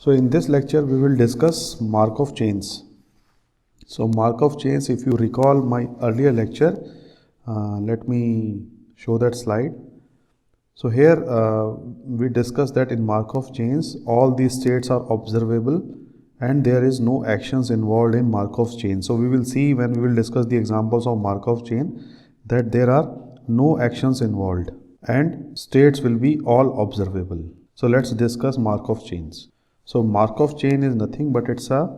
So in this lecture we will discuss Markov chains. So Markov chains, if you recall my earlier lecture, let me show that slide. So here we discussed that in Markov chains all these states are observable and there is no actions involved in Markov chain. So we will see when we will discuss the examples of Markov chain that there are no actions involved and states will be all observable. So let's discuss Markov chains. So Markov chain is nothing but it's a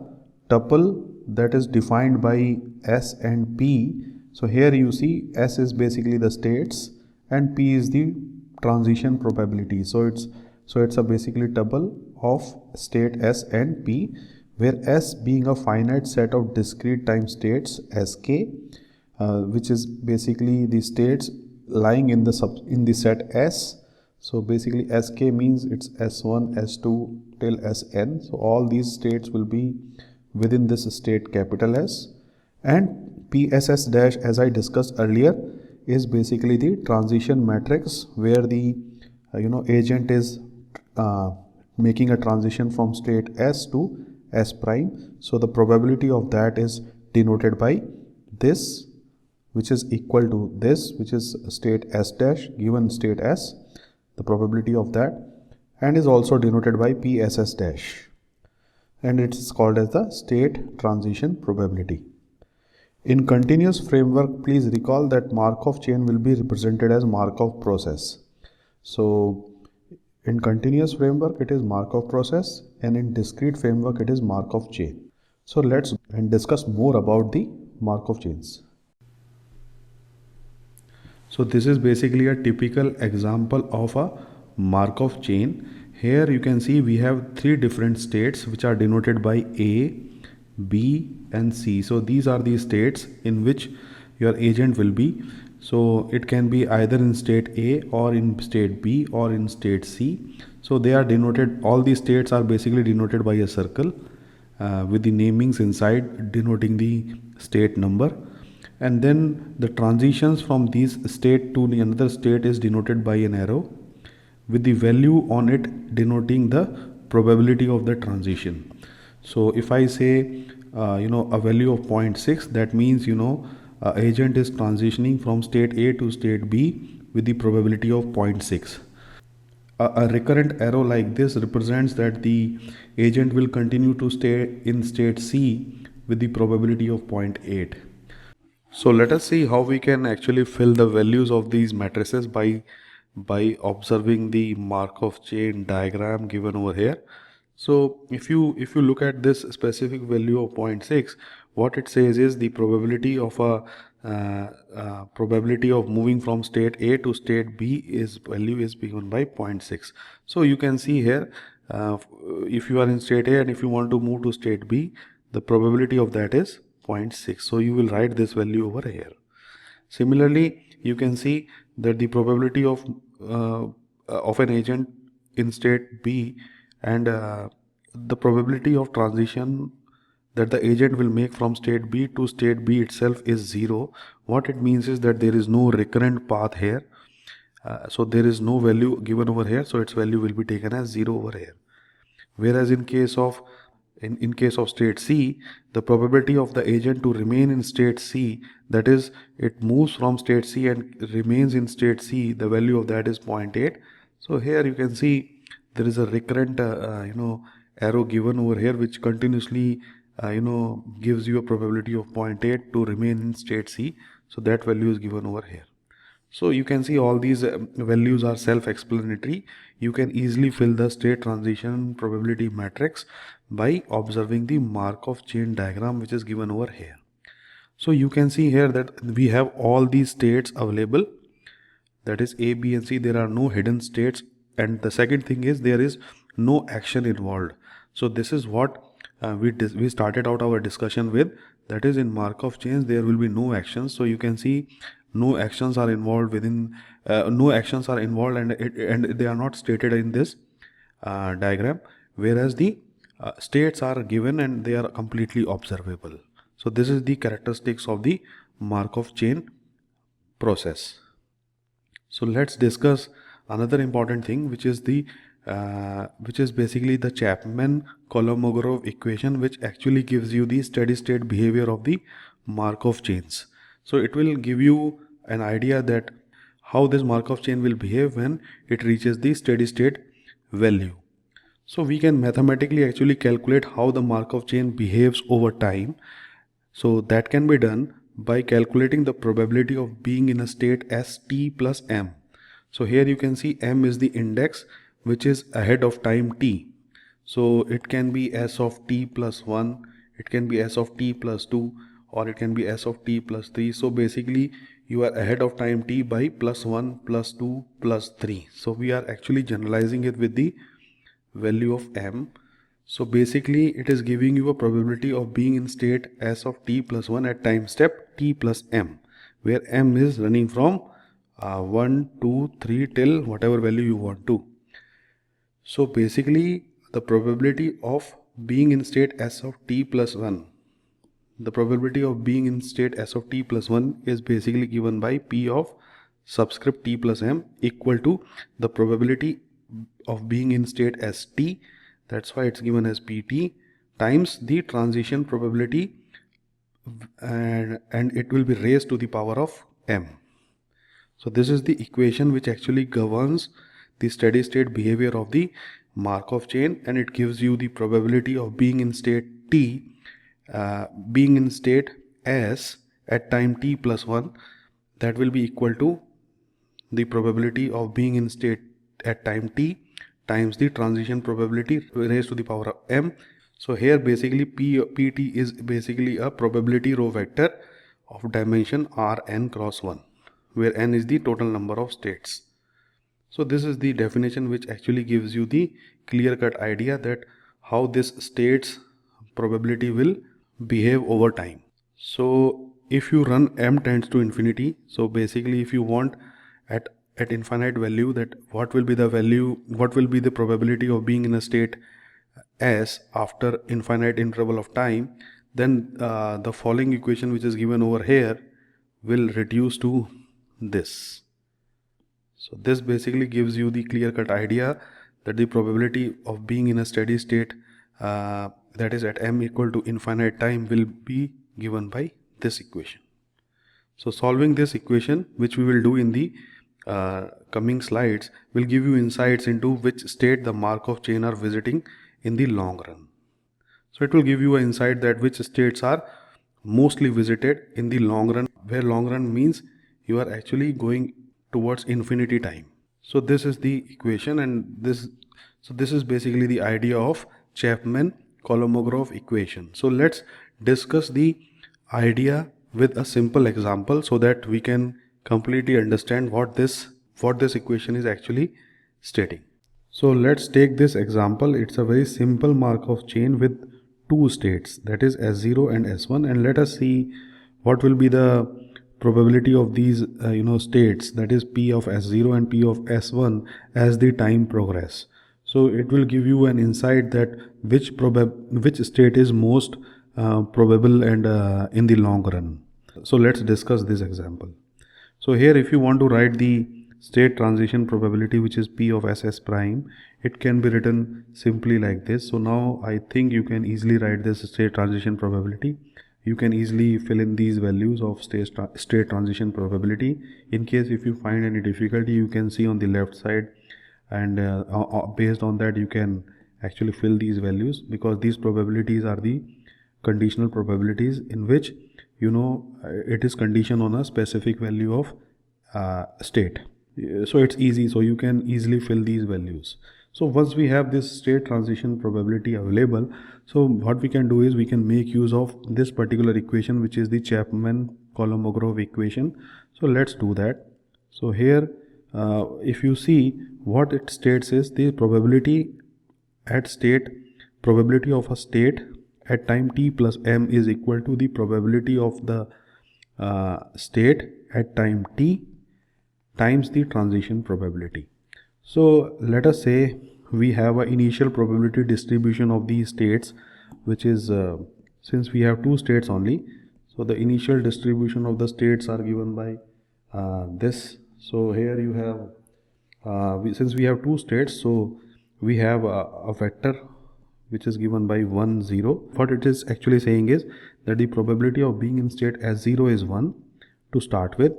tuple that is defined by S and P. So here you see S is basically the states and P is the transition probability. So it's a basically tuple of state S and P, where S being a finite set of discrete time states Sk, which is basically the states lying in the set S. So basically Sk means it's S1, S2 till Sn. So all these states will be within this state capital S, and PSS dash, as I discussed earlier, is basically the transition matrix where the agent is making a transition from state S to S prime. So the probability of that is denoted by this, which is equal to this, which is state S dash given state S, the probability of that, and is also denoted by PSS dash, and it is called as the state transition probability. In continuous framework, please recall that Markov chain will be represented as Markov process. So in continuous framework it is Markov process, and in discrete framework it is Markov chain. So let's discuss more about the Markov chains. So this is basically a typical example of a Markov chain. Here you can see we have three different states which are denoted by A, B and C. So these are the states in which your agent will be. So it can be either in state A or in state B or in state C. So they are denoted, all these states are basically denoted by a circle with the namings inside denoting the state number. And then the transitions from this state to the another state is denoted by an arrow with the value on it denoting the probability of the transition. So if I say a value of 0.6, that means agent is transitioning from state A to state B with the probability of 0.6. A recurrent arrow like this represents that the agent will continue to stay in state C with the probability of 0.8. So let us see how we can actually fill the values of these matrices by observing the Markov chain diagram given over here. So if you look at this specific value of 0.6, what it says is the probability of probability of moving from state A to state B is value is given by 0.6. So you can see here, if you are in state A and if you want to move to state B, the probability of that is 0.6. So you will write this value over here. Similarly, you can see that the probability of an agent in state B and the probability of transition that the agent will make from state B to state B itself is 0. What it means is that there is no recurrent path here. So there is no value given over here, so its value will be taken as 0 over here. Whereas in case of state C, the probability of the agent to remain in state C, that is, it moves from state C and remains in state C, the value of that is 0.8. So here you can see there is a recurrent arrow given over here which continuously gives you a probability of 0.8 to remain in state C. So that value is given over here. So you can see all these values are self-explanatory. You can easily fill the state transition probability matrix by observing the Markov chain diagram which is given over here. So you can see here that we have all these states available, that is A, B and C. There are no hidden states, and the second thing is there is no action involved. So this is what we started out our discussion with, that is in Markov chains there will be no actions. So you can see no actions are involved and they are not stated in this diagram, whereas the states are given and they are completely observable. So this is the characteristics of the Markov chain process. So let's discuss another important thing, which is basically the Chapman Kolmogorov equation, which actually gives you the steady state behavior of the Markov chains. So it will give you an idea that how this Markov chain will behave when it reaches the steady state value. So we can mathematically actually calculate how the Markov chain behaves over time. So that can be done by calculating the probability of being in a state as t plus m. So here you can see m is the index which is ahead of time t. So it can be s of t plus 1, it can be s of t plus 2, or it can be s of t plus 3. So basically you are ahead of time t by plus 1, plus 2, plus 3. So we are actually generalizing it with the value of m. So basically it is giving you a probability of being in state s of t plus 1 at time step t plus m, where m is running from 1, 2, 3 till whatever value you want to. So basically the probability of being in state s of t plus 1, the probability of being in state s of t plus 1 is basically given by p of subscript t plus m equal to the probability of being in state as t, that's why it's given as pt, times the transition probability, and it will be raised to the power of m. So this is the equation which actually governs the steady state behavior of the Markov chain, and it gives you the probability of being in state t, being in state s at time t plus 1, that will be equal to the probability of being in state at time t times the transition probability raised to the power of m. So here basically pt is basically a probability row vector of dimension Rn cross 1, where n is the total number of states. So this is the definition which actually gives you the clear-cut idea that how this states probability will behave over time. So if you run m tends to infinity, so basically if you want at infinite value that what will be the probability of being in a state s after infinite interval of time, then the following equation which is given over here will reduce to this. So this basically gives you the clear-cut idea that the probability of being in a steady state that is at m equal to infinite time will be given by this equation. So solving this equation, which we will do in the coming slides, will give you insights into which state the Markov chain are visiting in the long run. So it will give you an insight that which states are mostly visited in the long run, where long run means you are actually going towards infinity time. So this is the equation, and this is basically the idea of Chapman-Kolmogorov equation. So let's discuss the idea with a simple example so that we can completely understand what this equation is actually stating. So let's take this example. It's a very simple Markov chain with two states, that is S0 and S1, and let us see what will be the probability of these states, that is P of S0 and P of S1, as the time progress. So it will give you an insight that which state is most probable and in the long run. So let's discuss this example. So here if you want to write the state transition probability, which is P of SS prime, it can be written simply like this. So now I think you can easily write this state transition probability. You can easily fill in these values of state transition probability. In case if you find any difficulty, you can see on the left side, and based on that you can actually fill these values, because these probabilities are the conditional probabilities in which it is conditioned on a specific value of state. So it's easy, so you can easily fill these values. So once we have this state transition probability available, so what we can do is we can make use of this particular equation, which is the Chapman-Kolmogorov equation. So let's do that. So here if you see, what it states is the probability of a state at time t plus m is equal to the probability of the state at time t times the transition probability. So let us say we have an initial probability distribution of these states, which is since we have two states only, so the initial distribution of the states are given by this. So here you have since we have two states, so we have a vector which is given by 1 0. What it is actually saying is that the probability of being in state S0 is 1 to start with,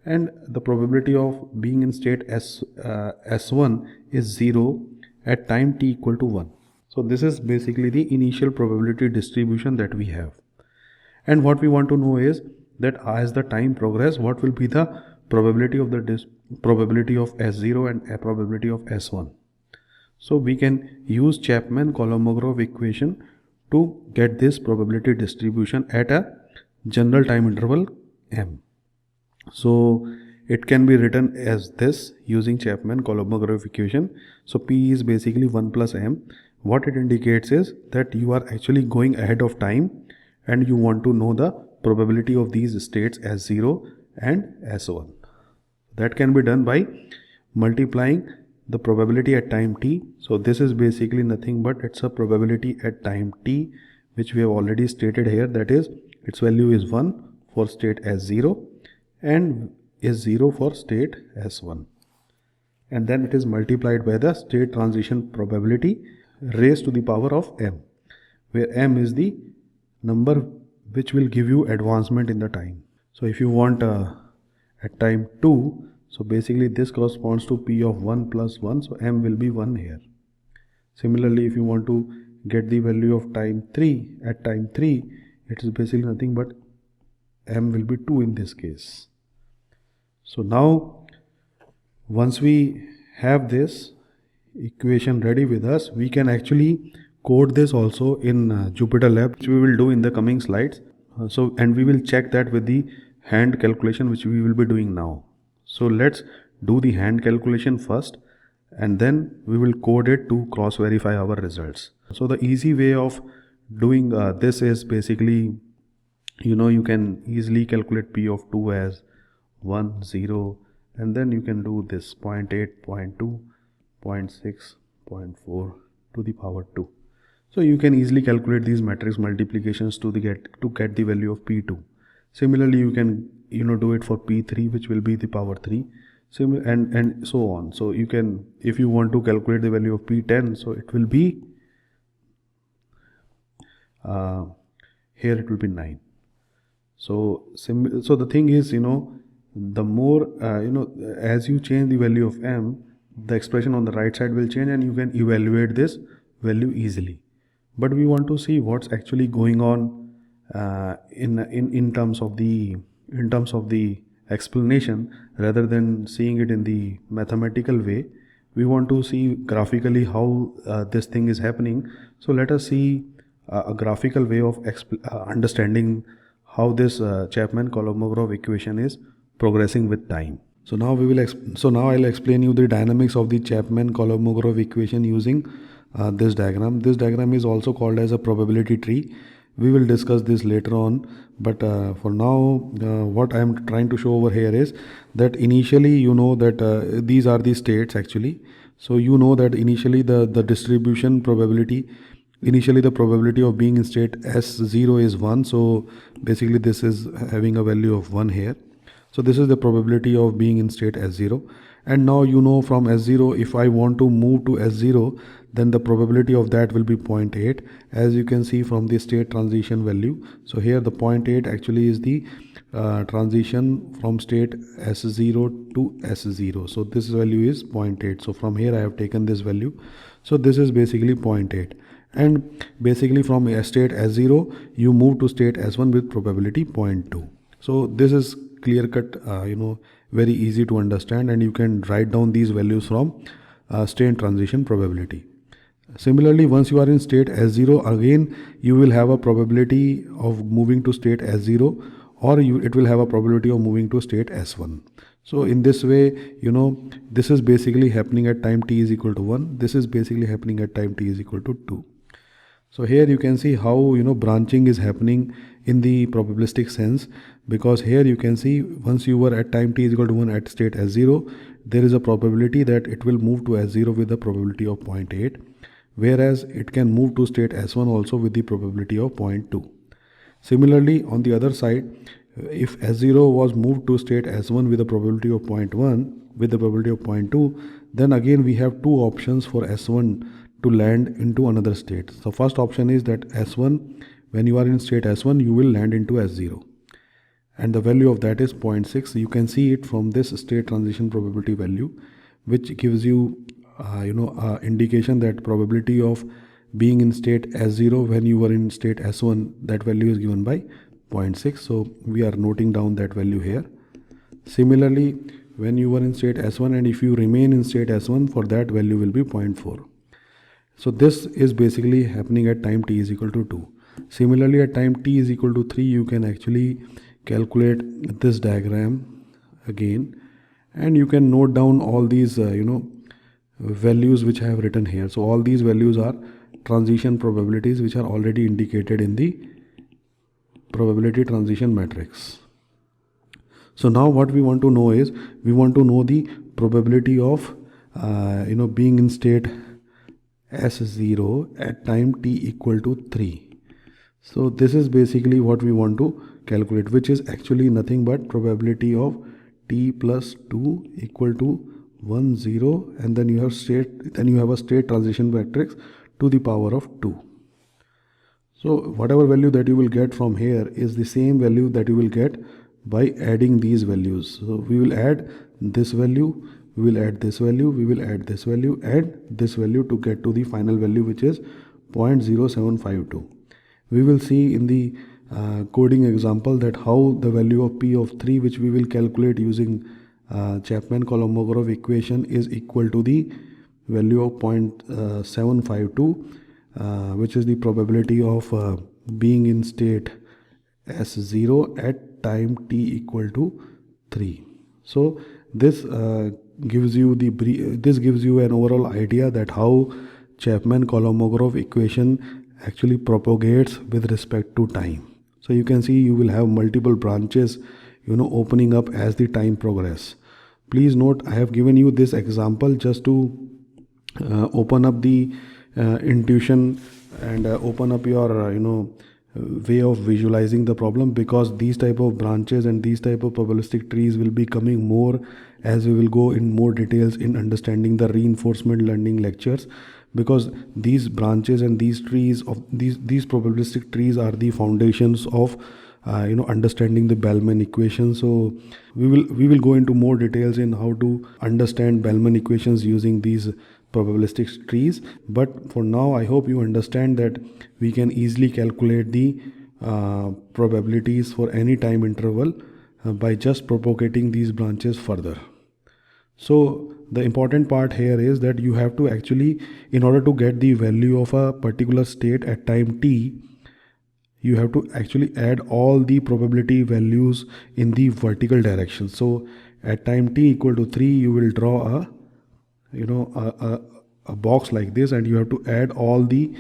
and the probability of being in state S1 is 0 at time t equal to 1. So this is basically the initial probability distribution that we have. And what we want to know is that as the time progress, what will be the probability of probability of S0 and a probability of S1. So we can use Chapman-Kolmogorov equation to get this probability distribution at a general time interval m. So it can be written as this using Chapman-Kolmogorov equation. So P is basically 1 plus m. What it indicates is that you are actually going ahead of time and you want to know the probability of these states S0 and S1. That can be done by multiplying the probability at time t. So this is basically nothing but it's a probability at time t, which we have already stated here, that is its value is 1 for state S0 and is 0 for state S1, and then it is multiplied by the state transition probability raised to the power of m, where m is the number which will give you advancement in the time. So if you want at time 2, so basically this corresponds to P of 1 plus 1, so m will be 1 here. Similarly, if you want to get the value of time 3, at time 3 it is basically nothing but m will be 2 in this case. So now once we have this equation ready with us, we can actually code this also in JupyterLab, which we will do in the coming slides. And we will check that with the hand calculation, which we will be doing now. So let's do the hand calculation first, and then we will code it to cross verify our results. So the easy way of doing this is basically, you can easily calculate P of 2 as 1, 0, and then you can do this 0.8, 0.2, 0.6, 0.4 to the power 2. So you can easily calculate these matrix multiplications to get the value of P2. Similarly, you can do it for P3, which will be the power 3, and so on. So you can, if you want to calculate the value of P10, so it will be here it will be 9. So the thing is, the more as you change the value of m, the expression on the right side will change, and you can evaluate this value easily. But we want to see what's actually going on in terms of the explanation, rather than seeing it in the mathematical way. We want to see graphically how this thing is happening. So let us see a graphical way of understanding how this Chapman-Kolmogorov equation is progressing with time. So now I'll explain you the dynamics of the Chapman-Kolmogorov equation using this diagram. This diagram is also called as a probability tree. We will discuss this later on, but for now what I am trying to show over here is that initially that these are the states actually. So that initially the distribution probability, initially the probability of being in state S0 is 1. So basically this is having a value of 1 here. So this is the probability of being in state S0. And now from S0, if I want to move to S0, then the probability of that will be 0.8, as you can see from the state transition value. So here the 0.8 actually is the transition from state S0 to S0. So this value is 0.8. So from here I have taken this value. So this is basically 0.8. And basically from state S0, you move to state S1 with probability 0.2. So this is clear cut, very easy to understand, and you can write down these values from state transition probability. Similarly, once you are in state S0, again you will have a probability of moving to state S0, or it will have a probability of moving to state S1. So in this way, this is basically happening at time t is equal to 1. This is basically happening at time t is equal to 2. So here you can see how branching is happening in the probabilistic sense, because here you can see once you were at time t is equal to 1 at state S0, there is a probability that it will move to S0 with a probability of 0.8, whereas it can move to state S1 also with the probability of 0.2. Similarly, on the other side, if S0 was moved to state S1 with a probability of 0.1 with the probability of 0.2, then again we have two options for S1 to land into another state. So first option is that S1, when you are in state S1, you will land into S0. And the value of that is 0.6. You can see it from this state transition probability value, which gives you, indication that probability of being in state S0 when you were in state S1, that value is given by 0.6. So we are noting down that value here. Similarly, when you were in state S1 and if you remain in state S1, for that value will be 0.4. So this is basically happening at time t is equal to 2. Similarly, at time t is equal to 3, you can actually calculate this diagram again, and you can note down all these values which I have written here. So all these values are transition probabilities which are already indicated in the probability transition matrix. So now what we want to know is, we want to know the probability of being in state S0 at time t equal to 3. So this is basically what we want to calculate, which is actually nothing but probability of t plus 2 equal to 1, 0, and then you have a state transition matrix to the power of 2. So whatever value that you will get from here is the same value that you will get by adding these values. So we will add this value, we will add this value, we will add this value, add this value to get to the final value, which is 0.0752. We will see in the coding example that how the value of P of 3, which we will calculate using Chapman-Kolmogorov equation, is equal to the value of 0.752, which is the probability of being in state S0 at time t equal to 3. So this gives you an overall idea that how Chapman-Kolmogorov equation actually propagates with respect to time. So you can see you will have multiple branches opening up as the time progress. Please note, I have given you this example just to open up the intuition and open up your way of visualizing the problem, because these type of branches and these type of probabilistic trees will be coming more as we will go in more details in understanding the reinforcement learning lectures, because these branches and these trees of these probabilistic trees are the foundations of understanding the Bellman equation. So we will go into more details in how to understand Bellman equations using these probabilistic trees. But for now, I hope you understand that we can easily calculate the probabilities for any time interval by just propagating these branches further. So the important part here is that you have to actually, in order to get the value of a particular state at time t, you have to actually add all the probability values in the vertical direction. So at time t equal to 3, you will draw a box like this, and you have to add all the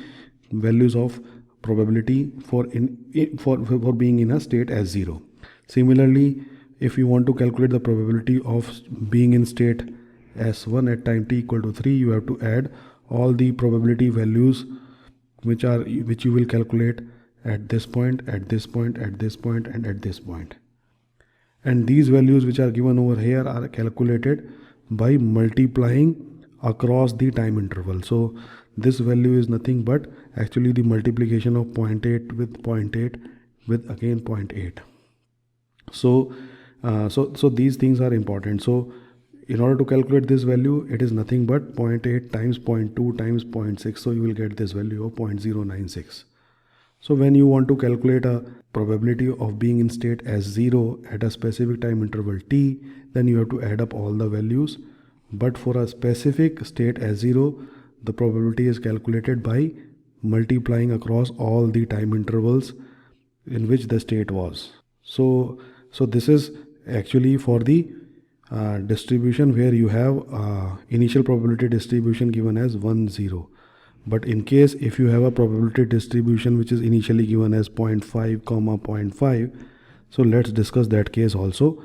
values of probability for being in a state as 0. Similarly, if you want to calculate the probability of being in state S1 at time t equal to 3, you have to add all the probability values which you will calculate at this point, at this point, at this point, and at this point. And these values which are given over here are calculated by multiplying across the time interval. So this value is nothing but actually the multiplication of 0.8 with 0.8 with again 0.8. So these things are important. So in order to calculate this value, it is nothing but 0.8 times 0.2 times 0.6. So you will get this value of 0.096. So when you want to calculate a probability of being in state as 0 at a specific time interval t, then you have to add up all the values. But for a specific state as 0, the probability is calculated by multiplying across all the time intervals in which the state was. So this is actually for the distribution where you have initial probability distribution given as 1, 0. But in case if you have a probability distribution which is initially given as 0.5, 0.5, so let's discuss that case also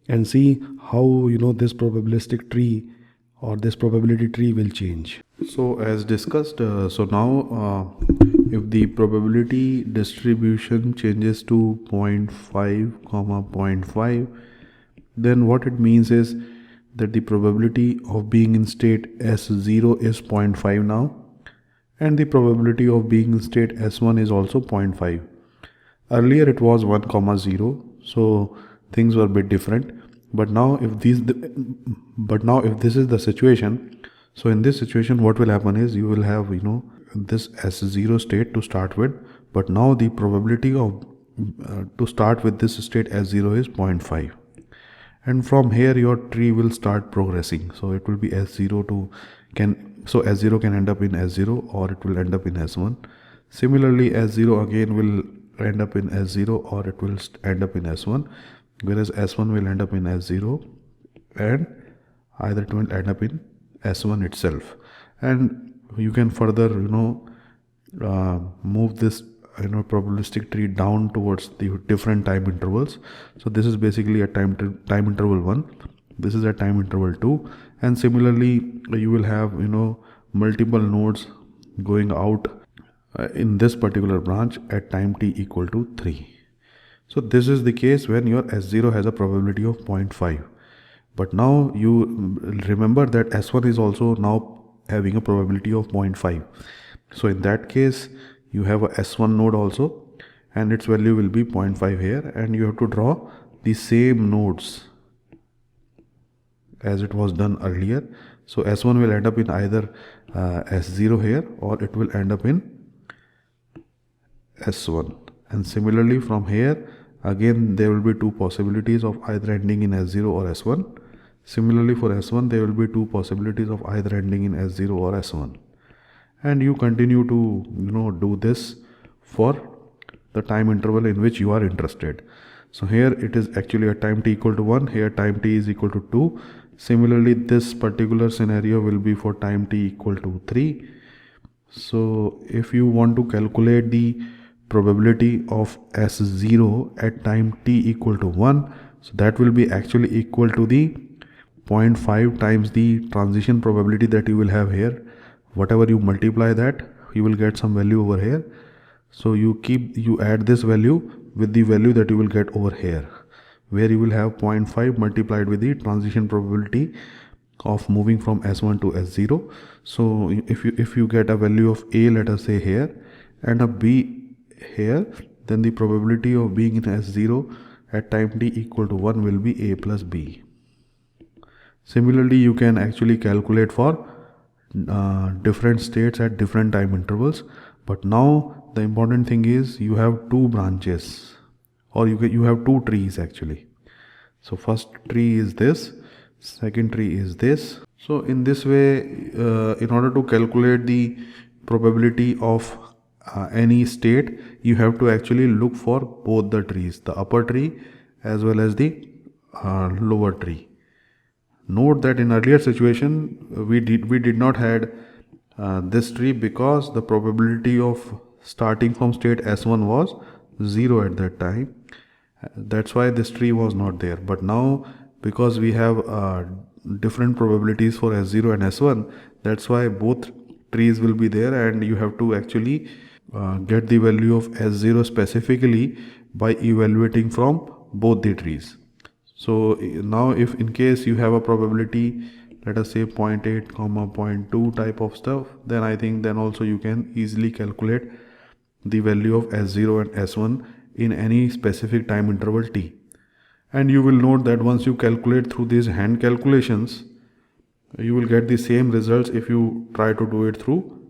and see how this probabilistic tree or this probability tree will change. So as discussed, so now if the probability distribution changes to 0.5, 0.5, then what it means is that the probability of being in state S0 is 0.5 now, and the probability of being in state S1 is also 0.5. Earlier it was 1 comma 0, so things were a bit different. But now if this is the situation, so in this situation what will happen is you will have this S0 state to start with, but now the probability of to start with this state S0 is 0.5, and from here your tree will start progressing. So it will be S0 to S0 can end up in S0 or it will end up in S1. Similarly, S0 again will end up in S0 or it will end up in S1, whereas S1 will end up in S0 and either it will end up in S1 itself. And you can further move this probabilistic tree down towards the different time intervals. So this is basically a time interval 1, this is a time interval 2, and similarly you will have multiple nodes going out in this particular branch at time t equal to 3. So this is the case when your S0 has a probability of 0.5. But now you remember that S1 is also now having a probability of 0.5. So in that case you have a S1 node also, and its value will be 0.5 here, and you have to draw the same nodes as it was done earlier. So S1 will end up in either S0 here, or it will end up in S1. And similarly from here again there will be two possibilities of either ending in S0 or S1. Similarly for S1 there will be two possibilities of either ending in S0 or S1, and you continue to do this for the time interval in which you are interested. So here it is actually a time t equal to 1, here time t is equal to 2. Similarly this particular scenario will be for time t equal to 3. So if you want to calculate the probability of S0 at time t equal to 1, so that will be actually equal to the 0.5 times the transition probability that you will have here. Whatever you multiply that, you will get some value over here. So you add this value with the value that you will get over here, where you will have 0.5 multiplied with the transition probability of moving from S1 to S0. So if you get a value of A, let us say here, and a B here, then the probability of being in S0 at time t equal to 1 will be A plus B. Similarly, you can actually calculate for different states at different time intervals. But now the important thing is you have two branches, or you have two trees actually. So first tree is this, second tree is this. So in this way, in order to calculate the probability of any state, you have to actually look for both the trees, the upper tree as well as the lower tree. Note that in earlier situation we did not had this tree because the probability of starting from state S1 was 0 at that time. That's why this tree was not there. But now because we have different probabilities for S0 and S1, that's why both trees will be there, and you have to actually get the value of S0 specifically by evaluating from both the trees. So now if in case you have a probability, let us say 0.8 comma 0.2 type of stuff, then I think then also you can easily calculate the value of S0 and S1 in any specific time interval t. And you will note that once you calculate through these hand calculations, you will get the same results if you try to do it through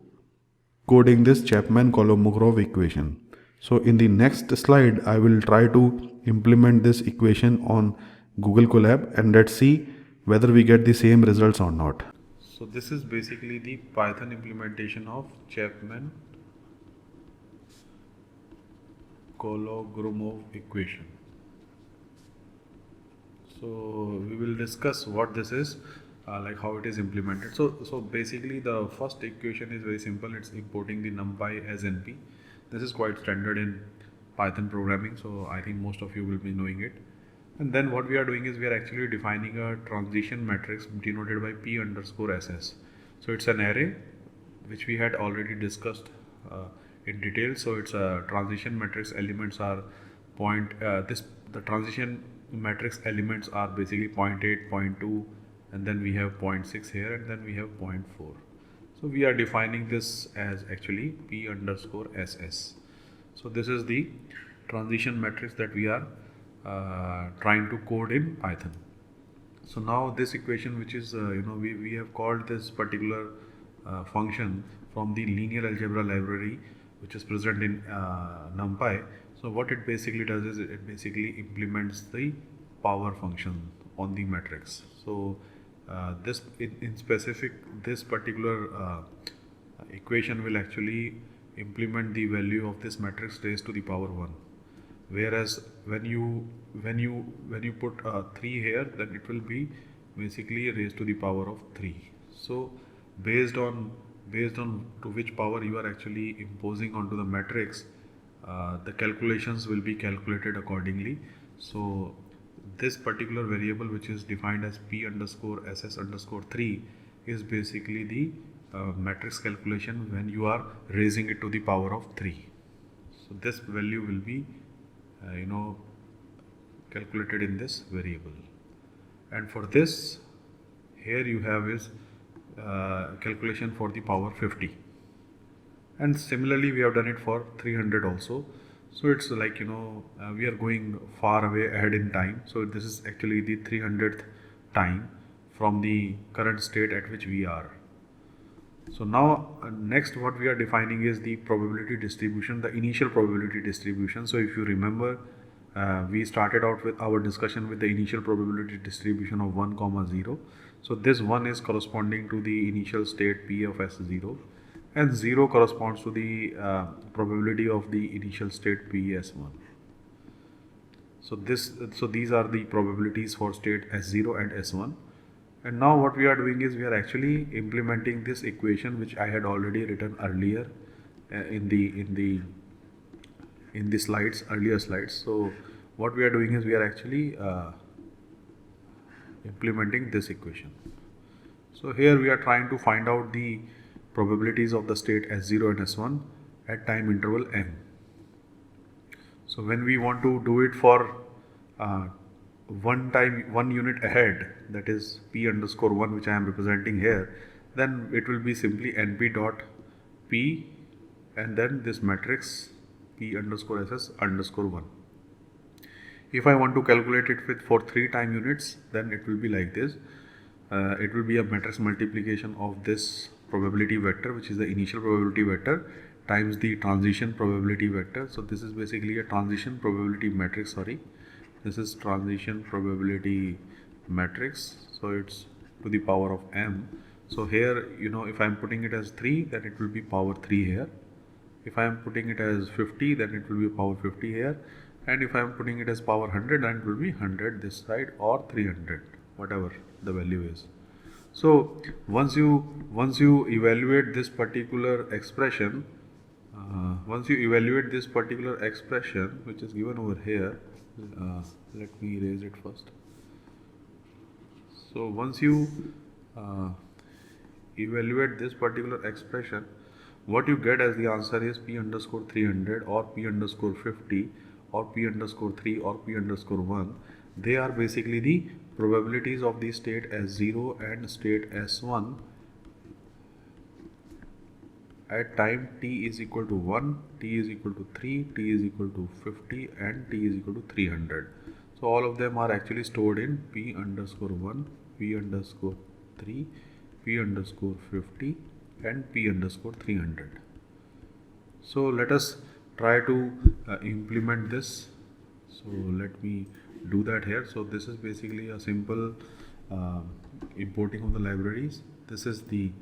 coding this Chapman-Kolmogorov equation. So in the next slide, I will try to implement this equation on Google Colab, and let's see whether we get the same results or not. So this is basically the Python implementation of Chapman-Kolmogorov equation. So we will discuss what this is, like how it is implemented. So basically the first equation is very simple. It's importing the numpy as np. This is quite standard in Python programming, so I think most of you will be knowing it. And then what we are doing is we are actually defining a transition matrix denoted by p underscore ss. So it's an array which we had already discussed in detail. So it's a transition matrix elements are the transition matrix elements are basically 0.8, 0.2, and then we have 0.6 here, and then we have 0.4. So we are defining this as actually P underscore SS. So this is the transition matrix that we are trying to code in Python. So now this equation, which is we have called this particular function from the linear algebra library, which is present in NumPy. So what it basically does is it basically implements the power function on the matrix. So this in specific, this particular equation will actually implement the value of this matrix raised to the power 1. Whereas when you put 3 here, then it will be basically raised to the power of 3. So based on to which power you are actually imposing onto the matrix, the calculations will be calculated accordingly. So this particular variable, which is defined as P underscore SS underscore 3, is basically the matrix calculation when you are raising it to the power of 3. So this value will be calculated in this variable, and for this, here you have is calculation for the power 50, and similarly we have done it for 300 also. So it's like we are going far away ahead in time. So this is actually the 300th time from the current state at which we are. So now next what we are defining is the probability distribution, the initial probability distribution. So if you remember, we started out with our discussion with the initial probability distribution of 1, 0. So this 1 is corresponding to the initial state P of S0, and 0 corresponds to the probability of the initial state P S1. So these are the probabilities for state S0 and S1. And now what we are doing is we are actually implementing this equation, which I had already written earlier in the earlier slides. So what we are doing is we are actually implementing this equation. So here we are trying to find out the probabilities of the state S0 and S1 at time interval n. So when we want to do it for one unit ahead, that is P underscore 1, which I am representing here, then it will be simply np dot P and then this matrix P underscore SS underscore 1. If I want to calculate it with for 3 time units, then it will be like this. It will be a matrix multiplication of this probability vector, which is the initial probability vector, times the transition probability vector. So this is basically a transition probability matrix, this is transition probability matrix. So it's to the power of m. So here, if I am putting it as 3, then it will be power 3 here. If I am putting it as 50, then it will be power 50 here. And if I am putting it as power 100, then it will be 100 this side, or 300, whatever the value is. So once you evaluate this particular expression, which is given over here, let me erase it first. So once you evaluate this particular expression, what you get as the answer is P underscore 300 or P underscore 50 or P underscore 3 or P underscore 1. They are basically the probabilities of the state S0 and state S1 at time t is equal to 1, t is equal to 3, t is equal to 50 and t is equal to 300. So all of them are actually stored in P underscore 1, P underscore 3, P underscore 50 and P underscore 300. So let us try to implement this. So let me do that here. So this is basically a simple importing of the libraries. This is the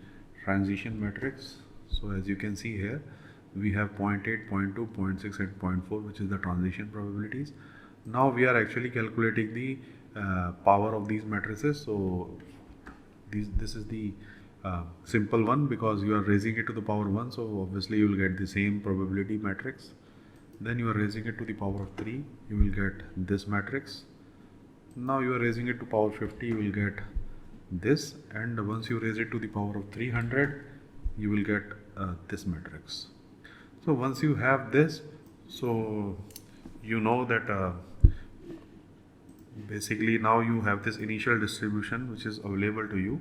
transition matrix. So as you can see here, we have 0.8, 0.2, 0.6 and 0.4, which is the transition probabilities. Now we are actually calculating the power of these matrices. So this is the simple one, because you are raising it to the power 1, so obviously you will get the same probability matrix. Then you are raising it to the power of 3, you will get this matrix. Now you are raising it to power 50, you will get this, and once you raise it to the power of 300, you will get this matrix. So once you have this, so you know that basically now you have this initial distribution which is available to you.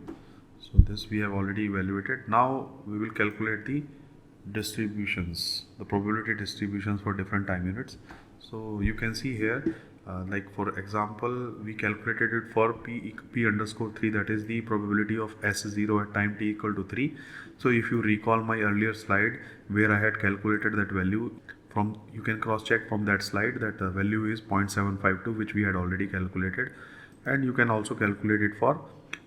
So this we have already evaluated. Now we will calculate the distributions, the probability distributions for different time units. So you can see here, like for example, we calculated it for p underscore 3, that is the probability of S0 at time t equal to 3. So if you recall my earlier slide where I had calculated that value, from you can cross check from that slide that the value is 0.752, which we had already calculated, and you can also calculate it for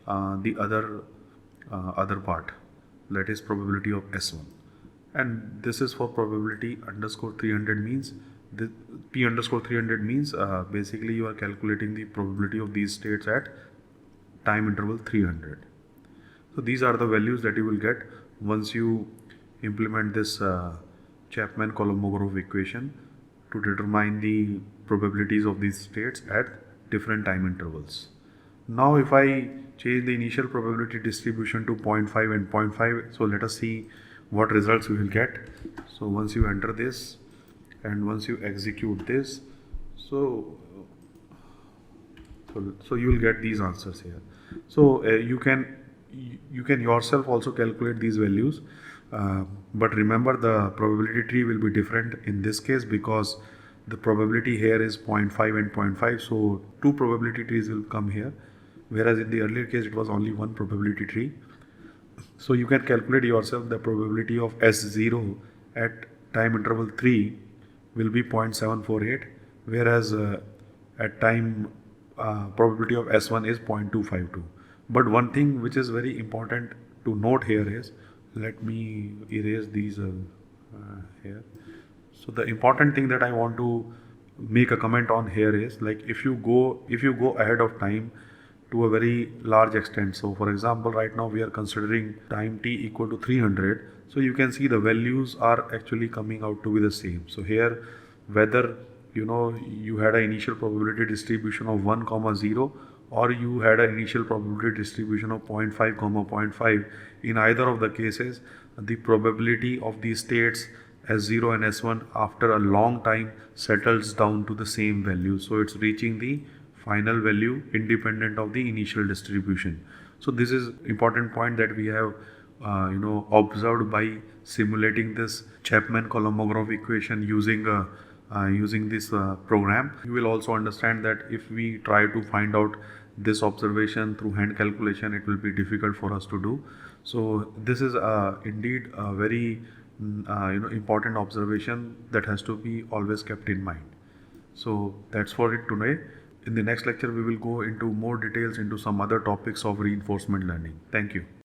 the other part, that is probability of S1, and this is for probability underscore 300 means the p underscore 300 means basically you are calculating the probability of these states at time interval 300. So these are the values that you will get once you implement this Chapman-Kolmogorov equation to determine the probabilities of these states at different time intervals. Now if I change the initial probability distribution to 0.5 and 0.5, so let us see what results we will get. So once you enter this and once you execute this, so you will get these answers here. So you can yourself also calculate these values, but remember the probability tree will be different in this case because the probability here is 0.5 and 0.5, so two probability trees will come here, whereas in the earlier case it was only one probability tree. So you can calculate yourself the probability of S0 at time interval 3 will be 0.748, whereas at time probability of S1 is 0.252. But one thing which is very important to note here is, let me erase these here. So the important thing that I want to make a comment on here is, like, if you go ahead of time to a very large extent. So for example, right now we are considering time t equal to 300. So you can see the values are actually coming out to be the same. So here, whether you had an initial probability distribution of 1 comma 0 or you had an initial probability distribution of 0.5 comma 0.5, in either of the cases the probability of these states S0 and S1 after a long time settles down to the same value. So it's reaching the final value independent of the initial distribution. So this is important point that we have observed by simulating this Chapman-Kolmogorov equation using this program. You will also understand that if we try to find out this observation through hand calculation, it will be difficult for us to do. So this is indeed a very important observation that has to be always kept in mind. So that's for it today. In the next lecture, we will go into more details into some other topics of reinforcement learning. Thank you.